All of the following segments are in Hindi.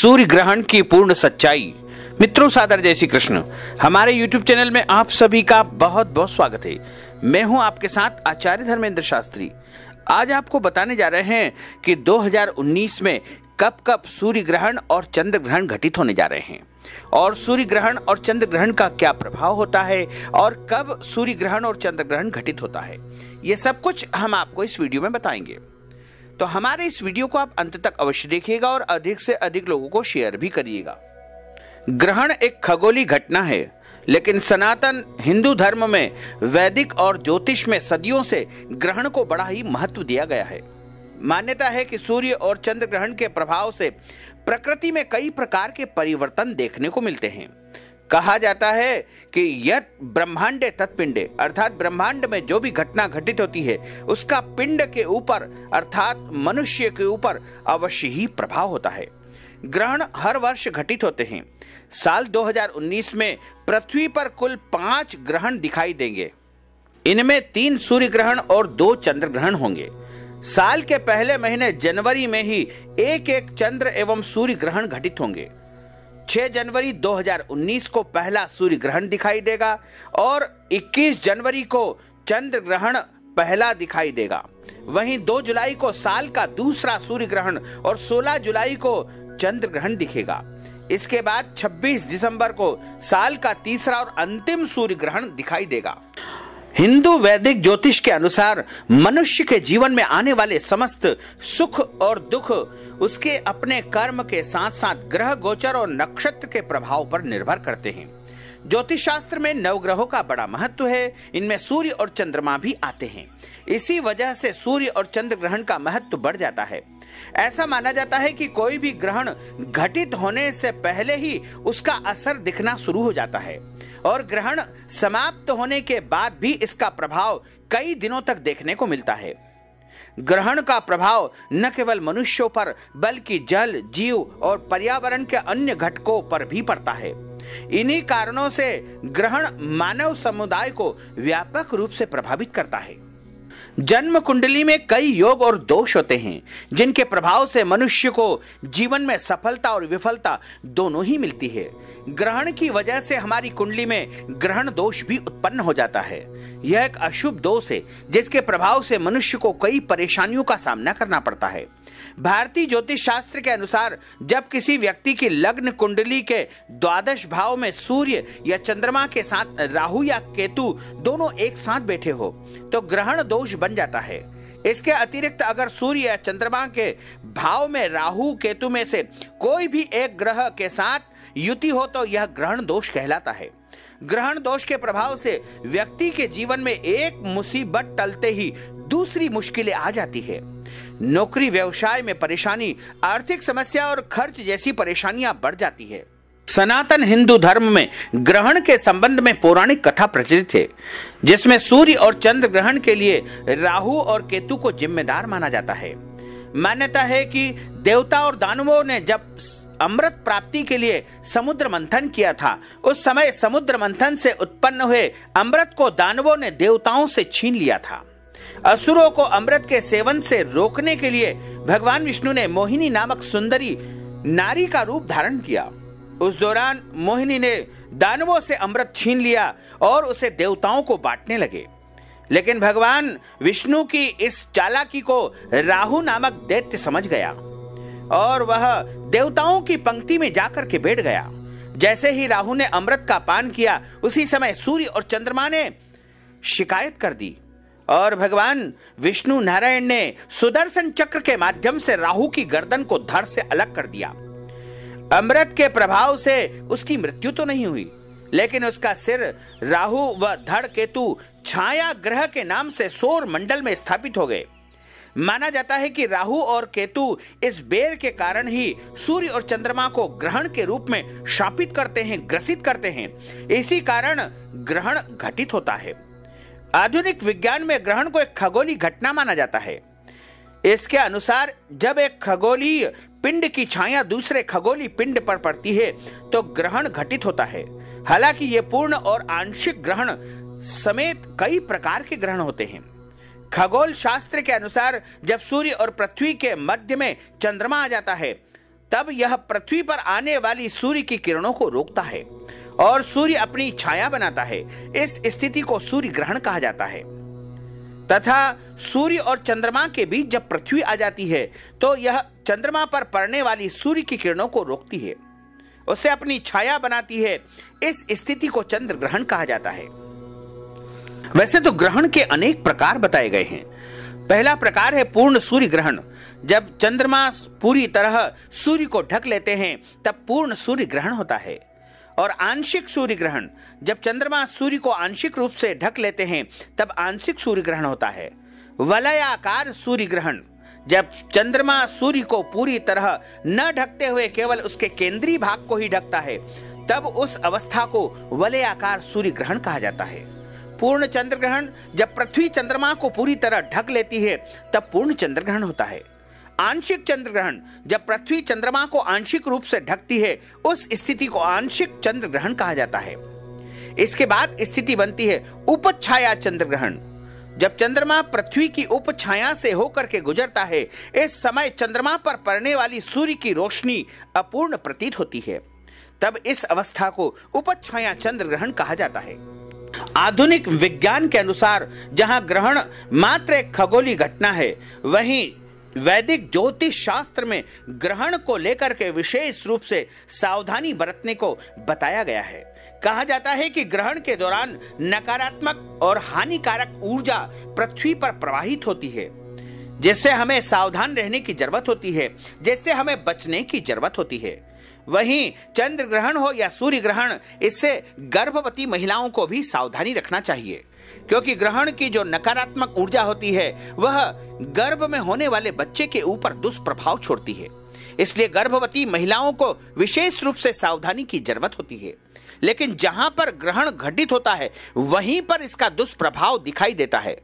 सूर्य ग्रहण की पूर्ण सच्चाई। मित्रों, सादर जय श्री कृष्ण। हमारे YouTube चैनल में आप सभी का बहुत बहुत स्वागत है। मैं हूं आपके साथ आचार्य धर्मेंद्र शास्त्री। आज आपको बताने जा रहे हैं कि 2019 में कब कब सूर्य ग्रहण और चंद्र ग्रहण घटित होने जा रहे हैं और सूर्य ग्रहण और चंद्र ग्रहण का क्या प्रभाव होता है और कब सूर्य ग्रहण और चंद्र ग्रहण घटित होता है। ये सब कुछ हम आपको इस वीडियो में बताएंगे, तो हमारे इस वीडियो को आप अंत तक अवश्य देखिएगा और अधिक से अधिक लोगों को शेयर भी करिएगा। ग्रहण एक खगोलीय घटना है, लेकिन सनातन हिंदू धर्म में, वैदिक और ज्योतिष में सदियों से ग्रहण को बड़ा ही महत्व दिया गया है। मान्यता है कि सूर्य और चंद्र ग्रहण के प्रभाव से प्रकृति में कई प्रकार के परिवर्तन देखने को मिलते हैं। कहा जाता है कि यत् ब्रह्मांडे तत्पिंडे, अर्थात ब्रह्मांड में जो भी घटना घटित होती है उसका पिंड के ऊपर अर्थात मनुष्य के ऊपर अवश्य ही प्रभाव होता है। ग्रहण हर वर्ष घटित होते हैं। साल 2019 में पृथ्वी पर कुल 5 ग्रहण दिखाई देंगे। इनमें 3 सूर्य ग्रहण और 2 चंद्र ग्रहण होंगे। साल के पहले महीने जनवरी में ही एक चंद्र एवं सूर्य ग्रहण घटित होंगे। 6 जनवरी 2019 को पहला सूर्य ग्रहण दिखाई देगा और 21 जनवरी को चंद्र ग्रहण पहला दिखाई देगा। वहीं 2 जुलाई को साल का दूसरा सूर्य ग्रहण और 16 जुलाई को चंद्र ग्रहण दिखेगा। इसके बाद 26 दिसंबर को साल का तीसरा और अंतिम सूर्य ग्रहण दिखाई देगा। हिंदू वैदिक ज्योतिष के अनुसार मनुष्य के जीवन में आने वाले समस्त सुख और दुख उसके अपने कर्म के साथ साथ ग्रह गोचर और नक्षत्र के प्रभाव पर निर्भर करते हैं। ज्योतिष शास्त्र में नवग्रहों का बड़ा महत्व है। इनमें सूर्य और चंद्रमा भी आते हैं। इसी वजह से सूर्य और चंद्र ग्रहण का महत्व बढ़ जाता है। ऐसा माना जाता है कि कोई भी ग्रहण घटित होने से पहले ही उसका असर दिखना शुरू हो जाता है और ग्रहण समाप्त होने के बाद भी इसका प्रभाव कई दिनों तक देखने को मिलता है। ग्रहण का प्रभाव न केवल मनुष्यों पर बल्कि जल, जीव और पर्यावरण के अन्य घटकों पर भी पड़ता है। इन्हीं कारणों से ग्रहण मानव समुदाय को व्यापक रूप से प्रभावित करता है। जन्म कुंडली में कई योग और दोष होते हैं, जिनके प्रभाव से मनुष्य को जीवन में सफलता और विफलता दोनों ही मिलती है। ग्रहण की वजह से हमारी कुंडली में ग्रहण दोष भी उत्पन्न हो जाता है। यह एक अशुभ दोष है जिसके प्रभाव से मनुष्य को कई परेशानियों का सामना करना पड़ता है। भारतीय ज्योतिष शास्त्र के अनुसार जब किसी व्यक्ति की लग्न कुंडली के द्वादश भाव में सूर्य या चंद्रमा के साथ राहु या केतु दोनों एक साथ बैठे हो तो ग्रहण दोष बन जाता है। इसके अतिरिक्त अगर सूर्य या चंद्रमा के भाव में राहु केतु में से कोई भी एक ग्रह के साथ युति हो तो यह ग्रहण दोष कहलाता है। ग्रहण दोष के प्रभाव से व्यक्ति के जीवन में एक मुसीबत टलते ही दूसरी मुश्किलें आ जाती है। नौकरी, व्यवसाय में परेशानी, आर्थिक समस्या और खर्च जैसी परेशानियां बढ़ जाती है। सनातन हिंदू धर्म में ग्रहण के संबंध में पौराणिक कथा प्रचलित है, जिसमें सूर्य और चंद्र ग्रहण के लिए राहु और केतु को जिम्मेदार माना जाता है। मान्यता है कि देवता और दानवों ने जब अमृत प्राप्ति के लिए समुद्र मंथन किया था, उस समय समुद्र मंथन से उत्पन्न हुए अमृत को दानवों ने देवताओं से छीन लिया था। असुरों को अमृत के सेवन से रोकने के लिए भगवान विष्णु ने मोहिनी नामक सुंदरी नारी का रूप धारण किया। उस दौरान मोहिनी ने दानवों से अमृत छीन लिया और उसे देवताओं को बांटने लगे। लेकिन भगवान विष्णु की इस चालाकी को राहु नामक दैत्य समझ गया और वह देवताओं की पंक्ति में जाकर के बैठ गया। जैसे ही राहु ने अमृत का पान किया, उसी समय सूर्य और चंद्रमा ने शिकायत कर दी और भगवान विष्णु नारायण ने सुदर्शन चक्र के माध्यम से राहु की गर्दन को धड़ से अलग कर दिया। अमृत के प्रभाव से उसकी मृत्यु तो नहीं हुई, लेकिन उसका सिर राहु व धड़ केतु छाया ग्रह के नाम से सौर मंडल में स्थापित हो गए। माना जाता है कि राहु और केतु इस बेर के कारण ही सूर्य और चंद्रमा को ग्रहण के रूप में शापित करते हैं, ग्रसित करते हैं। इसी कारण ग्रहण घटित होता है। आधुनिक विज्ञान में ग्रहण को एक खगोलीय घटना माना जाता है। इसके अनुसार जब एक खगोलीय पिंड की छाया दूसरे खगोलीय पिंड पर पड़ती है तो ग्रहण घटित होता है। हालांकि ये पूर्ण और आंशिक ग्रहण समेत कई प्रकार के ग्रहण होते हैं। खगोल शास्त्र के अनुसार जब सूर्य और पृथ्वी के मध्य में चंद्रमा आ जाता है तब यह पृथ्वी पर आने वाली सूर्य की किरणों को रोकता है और सूर्य अपनी छाया बनाता है। इस स्थिति को सूर्य ग्रहण कहा जाता है। तथा सूर्य और चंद्रमा के बीच जब पृथ्वी आ जाती है तो यह चंद्रमा पर पड़ने वाली सूर्य की किरणों को रोकती है, उसे अपनी छाया बनाती है। इस स्थिति को चंद्र ग्रहण कहा जाता है। वैसे तो ग्रहण के अनेक प्रकार बताए गए हैं। पहला प्रकार है पूर्ण सूर्य ग्रहण। जब चंद्रमा पूरी तरह सूर्य को ढक लेते हैं तब पूर्ण सूर्य ग्रहण होता है। और आंशिक सूर्य ग्रहण, जब चंद्रमा सूर्य को आंशिक रूप से ढक लेते हैं तब आंशिक सूर्य ग्रहण होता है। वलयाकार सूर्य ग्रहण, जब चंद्रमा सूर्य को पूरी तरह न ढकते हुए केवल उसके केंद्रीय भाग को ही ढकता है तब उस अवस्था को वलयाकार सूर्य ग्रहण कहा जाता है। पूर्ण चंद्र ग्रहण, जब पृथ्वी चंद्रमा को पूरी तरह ढक लेती है तब पूर्ण चंद्र ग्रहण होता है। आंशिक चंद्र ग्रहण, जब पृथ्वी चंद्रमा को आंशिक रूप से ढकती है उस स्थिति को आंशिक चंद्र ग्रहण कहा जाता है। इसके बाद स्थिति बनती है उपछाया चंद्र ग्रहण। जब चंद्रमा पृथ्वी की उपछाया से होकर के गुजरता है, इस समय चंद्रमा पर पड़ने वाली सूर्य की रोशनी अपूर्ण प्रतीत होती है, तब इस अवस्था को उपछाया चंद्र ग्रहण कहा जाता है। आधुनिक विज्ञान के अनुसार जहां ग्रहण मात्र एक खगोलीय घटना है, वहीं वैदिक ज्योतिष शास्त्र में ग्रहण को लेकर के विशेष रूप से सावधानी बरतने को बताया गया है। कहा जाता है कि ग्रहण के दौरान नकारात्मक और हानिकारक ऊर्जा पृथ्वी पर प्रवाहित होती है, जिससे हमें सावधान रहने की जरूरत होती है, जिससे हमें बचने की जरूरत होती है। वहीं चंद्र ग्रहण हो या सूर्य ग्रहण, इससे गर्भवती महिलाओं को भी सावधानी रखना चाहिए, क्योंकि ग्रहण की जो नकारात्मक ऊर्जा होती है वह गर्भ में होने वाले बच्चे के ऊपर दुष्प्रभाव छोड़ती है। इसलिए गर्भवती महिलाओं को विशेष रूप से सावधानी की जरूरत होती है। लेकिन जहां पर ग्रहण घटित होता है वहीं पर इसका दुष्प्रभाव दिखाई देता है,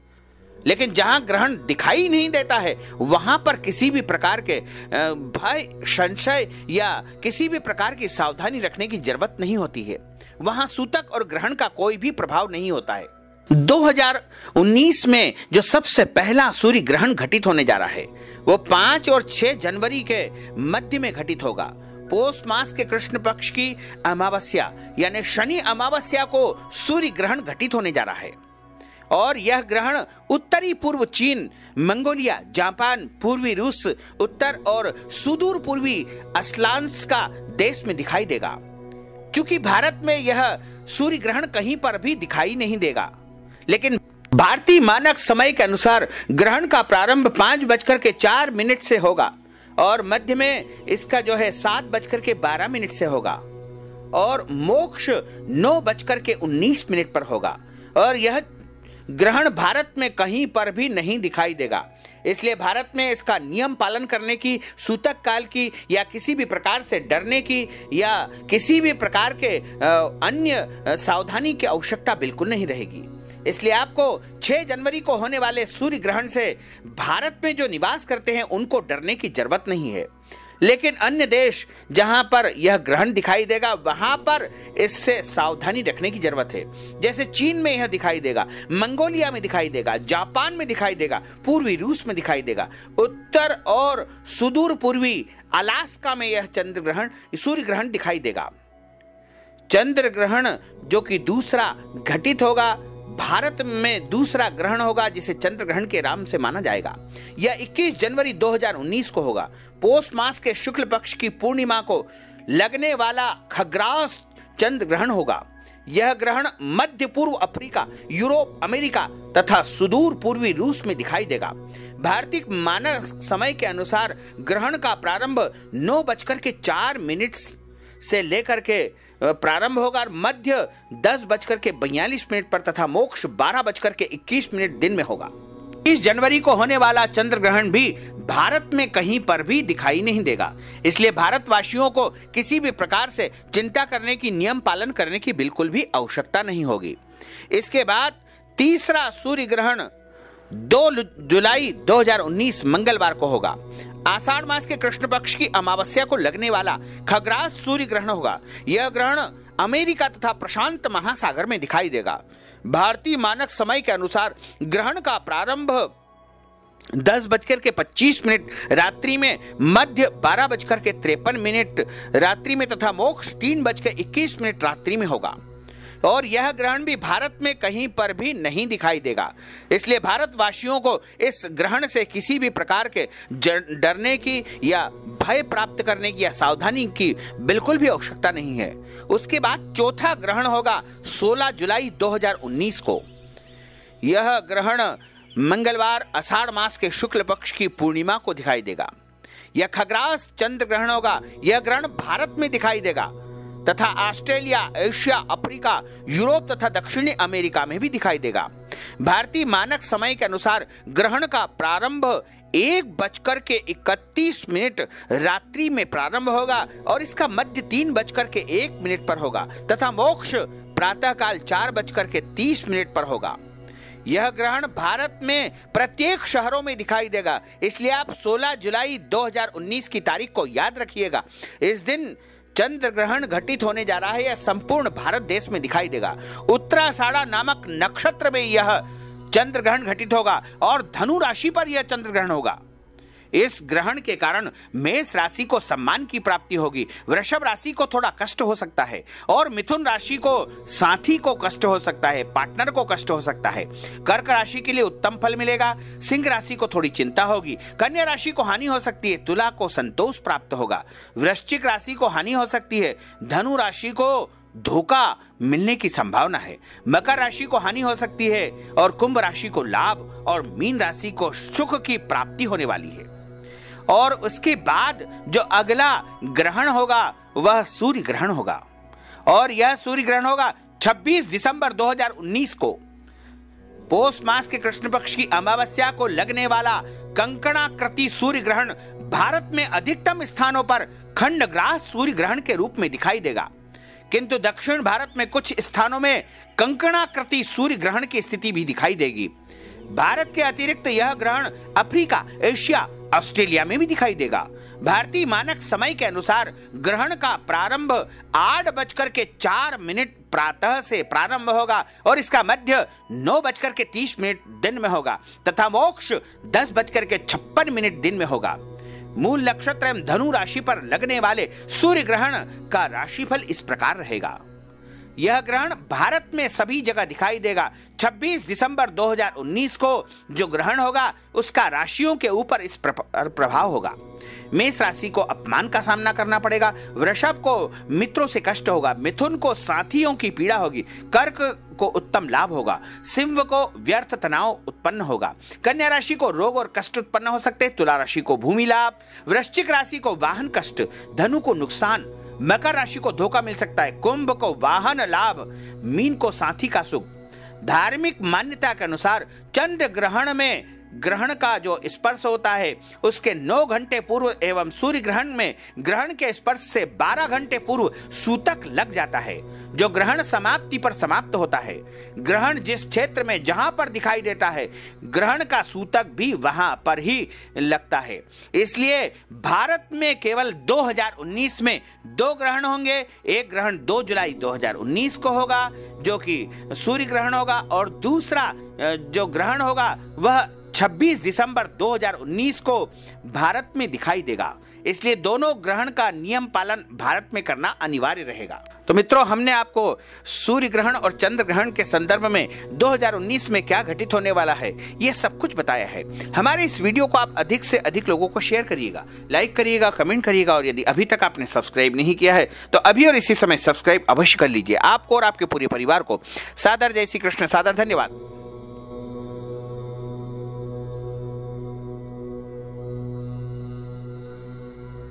लेकिन जहां ग्रहण दिखाई नहीं देता है वहां पर किसी भी प्रकार के भय, संशय या किसी भी प्रकार की सावधानी रखने की जरूरत नहीं होती है। वहां सूतक और ग्रहण का कोई भी प्रभाव नहीं होता है। 2019 में जो सबसे पहला सूर्य ग्रहण घटित होने जा रहा है वो 5 और 6 जनवरी के मध्य में घटित होगा। पौष मास के कृष्ण पक्ष की अमावस्या यानी शनि अमावस्या को सूर्य ग्रहण घटित होने जा रहा है। और यह ग्रहण उत्तरी पूर्व चीन, मंगोलिया, जापान, पूर्वी रूस, उत्तर और सुदूर पूर्वी अस्लांस्का देश में दिखाई देगा। क्योंकि भारत में यह सूर्य ग्रहण कहीं पर भी दिखाई नहीं देगा, लेकिन भारतीय मानक समय के अनुसार ग्रहण का प्रारंभ 5:04 से होगा और मध्य में इसका जो है 7:12 से होगा और मोक्ष 9:19 पर होगा। और यह ग्रहण भारत में कहीं पर भी नहीं दिखाई देगा। इसलिए भारत में इसका नियम पालन करने की, सूतक काल की या किसी भी प्रकार से डरने की या किसी भी प्रकार के अन्य सावधानी की आवश्यकता बिल्कुल नहीं रहेगी। इसलिए आपको 6 जनवरी को होने वाले सूर्य ग्रहण से भारत में जो निवास करते हैं उनको डरने की जरूरत नहीं है। लेकिन अन्य देश जहां पर यह ग्रहण दिखाई देगा वहां पर इससे सावधानी रखने की जरूरत है। जैसे चीन में यह दिखाई देगा, मंगोलिया में दिखाई देगा, जापान में दिखाई देगा, पूर्वी रूस में दिखाई देगा, उत्तर और सुदूर पूर्वी अलास्का में यह चंद्र ग्रहण, सूर्य ग्रहण दिखाई देगा। चंद्र ग्रहण जो कि दूसरा घटित होगा, भारत में दूसरा ग्रहण होगा जिसे चंद्र ग्रहण के नाम से माना जाएगा। यह 21 जनवरी 2019 को होगा। पौष मास के शुक्ल पक्ष की पूर्णिमा को लगने वाला खग्रास चंद्र ग्रहण होगा। यह ग्रहण मध्य पूर्व अफ्रीका, यूरोप, अमेरिका तथा सुदूर पूर्वी रूस में दिखाई देगा। भारतीय मानक समय के अनुसार ग्रहण का प्रारंभ 9:04 से लेकर के प्रारंभ होगा और मध्य 10:42 पर तथा मोक्ष 12:21 दिन में होगा। 30 जनवरी को होने वाला चंद्र ग्रहण भी भारत में कहीं पर भी दिखाई नहीं देगा। इसलिए भारतवासियों को किसी भी प्रकार से चिंता करने की, नियम पालन करने की बिल्कुल भी आवश्यकता नहीं होगी। इसके बाद तीसरा सूर्य ग्रहण 2 जुलाई 2019 मंगलवार को होगा। आषाढ़ मास के कृष्ण पक्ष की अमावस्या को लगने वाला खग्रास सूर्य ग्रहण होगा। यह ग्रहण अमेरिका तथा प्रशांत महासागर में दिखाई देगा। भारतीय मानक समय के अनुसार ग्रहण का प्रारंभ 10:25 रात्रि में, मध्य 12:53 रात्रि में तथा मोक्ष 3:21 रात्रि में होगा। और यह ग्रहण भी भारत में कहीं पर भी नहीं दिखाई देगा। इसलिए भारतवासियों को इस ग्रहण से किसी भी प्रकार के डरने की या भय प्राप्त करने की या सावधानी की बिल्कुल भी आवश्यकता नहीं है। उसके बाद चौथा ग्रहण होगा 16 जुलाई 2019 को। यह ग्रहण मंगलवार आषाढ़ मास के शुक्ल पक्ष की पूर्णिमा को दिखाई देगा। यह खग्रास चंद्र ग्रहण होगा। यह ग्रहण भारत में दिखाई देगा तथा ऑस्ट्रेलिया, एशिया, अफ्रीका, यूरोप तथा दक्षिणी अमेरिका में भी दिखाई देगा। भारतीय मानक समय के अनुसार ग्रहण का प्रारंभ 1:31 रात्रि में प्रारंभ होगा और इसका मध्य 3:01 पर होगा तथा मोक्ष प्रातःकाल 4:30 पर होगा। यह ग्रहण भारत में प्रत्येक शहरों में दिखाई देगा। इसलिए आप 16 जुलाई 2019 की तारीख को याद रखिएगा। इस दिन चंद्र ग्रहण घटित होने जा रहा है। यह संपूर्ण भारत देश में दिखाई देगा। उत्तराषाढ़ा नामक नक्षत्र में यह चंद्र ग्रहण घटित होगा और धनु राशि पर यह चंद्र ग्रहण होगा। इस ग्रहण के कारण मेष राशि को सम्मान की प्राप्ति होगी, वृषभ राशि को थोड़ा कष्ट हो सकता है और मिथुन राशि को साथी को कष्ट हो सकता है, पार्टनर को कष्ट हो सकता है। कर्क राशि के लिए उत्तम फल मिलेगा। सिंह राशि को थोड़ी चिंता होगी। कन्या राशि को हानि हो सकती है। तुला को संतोष प्राप्त होगा। वृश्चिक राशि को हानि हो सकती है। धनु राशि को धोखा मिलने की संभावना है। मकर राशि को हानि हो सकती है और कुंभ राशि को लाभ और मीन राशि को सुख की प्राप्ति होने वाली है। और उसके बाद जो अगला ग्रहण होगा वह सूर्य ग्रहण होगा और यह सूर्य ग्रहण होगा 26 दिसंबर 2019 को। पौष मास के कृष्ण पक्ष की अमावस्या को लगने वाला कंकणाकृति सूर्य ग्रहण भारत में अधिकतम स्थानों पर खंडग्रास सूर्य ग्रहण के रूप में दिखाई देगा, किंतु दक्षिण भारत में कुछ स्थानों में कंकणाकृति सूर्य ग्रहण की स्थिति भी दिखाई देगी। भारत के अतिरिक्त यह ग्रहण अफ्रीका, एशिया, ऑस्ट्रेलिया में भी दिखाई देगा। भारतीय मानक समय के अनुसार ग्रहण का प्रारंभ 8:04 प्रातः से प्रारंभ होगा और इसका मध्य 9:30 दिन में होगा तथा मोक्ष 10:56 दिन में होगा। मूल नक्षत्र एवं धनु राशि पर लगने वाले सूर्य ग्रहण का राशिफल इस प्रकार रहेगा। यह ग्रहण भारत में सभी जगह दिखाई देगा। 26 दिसंबर 2019 को जो ग्रहण होगा उसका राशियों के ऊपर इस प्रभाव होगा। मेष राशि को अपमान का सामना करना पड़ेगा। वृषभ को मित्रों से कष्ट होगा। मिथुन को साथियों की पीड़ा होगी। कर्क को उत्तम लाभ होगा। सिंह को व्यर्थ तनाव उत्पन्न होगा। कन्या राशि को रोग और कष्ट उत्पन्न हो सकते हैं। तुला राशि को भूमि लाभ। वृश्चिक राशि को वाहन कष्ट। धनु को नुकसान। मकर राशि को धोखा मिल सकता है। कुंभ को वाहन लाभ। मीन को साथी का सुख। धार्मिक मान्यता के अनुसार चंद्र ग्रहण में ग्रहण का जो स्पर्श होता है उसके 9 घंटे पूर्व एवं सूर्य ग्रहण में ग्रहण के स्पर्श से 12 घंटे पूर्व सूतक लग जाता है, जो ग्रहण समाप्ति पर समाप्त होता है। ग्रहण जिस क्षेत्र में जहां पर दिखाई देता है ग्रहण का सूतक भी वहां पर ही लगता है। इसलिए भारत में केवल 2019 में 2 ग्रहण होंगे। एक ग्रहण 2 जुलाई 2019 को होगा जो कि सूर्य ग्रहण होगा और दूसरा जो ग्रहण होगा वह 26 दिसंबर 2019 को भारत में दिखाई देगा। इसलिए दोनों ग्रहण का नियम पालन भारत में करना अनिवार्य रहेगा। तो मित्रों, हमने आपको सूर्य ग्रहण और चंद्र ग्रहण के संदर्भ में 2019 में क्या घटित होने वाला है ये सब कुछ बताया है। हमारे इस वीडियो को आप अधिक से अधिक लोगों को शेयर करिएगा, लाइक करिएगा, कमेंट करिएगा और यदि अभी तक आपने सब्सक्राइब नहीं किया है तो अभी और इसी समय सब्सक्राइब अवश्य कर लीजिए। आपको और आपके पूरे परिवार को सादर जय श्री कृष्ण, सादर धन्यवाद।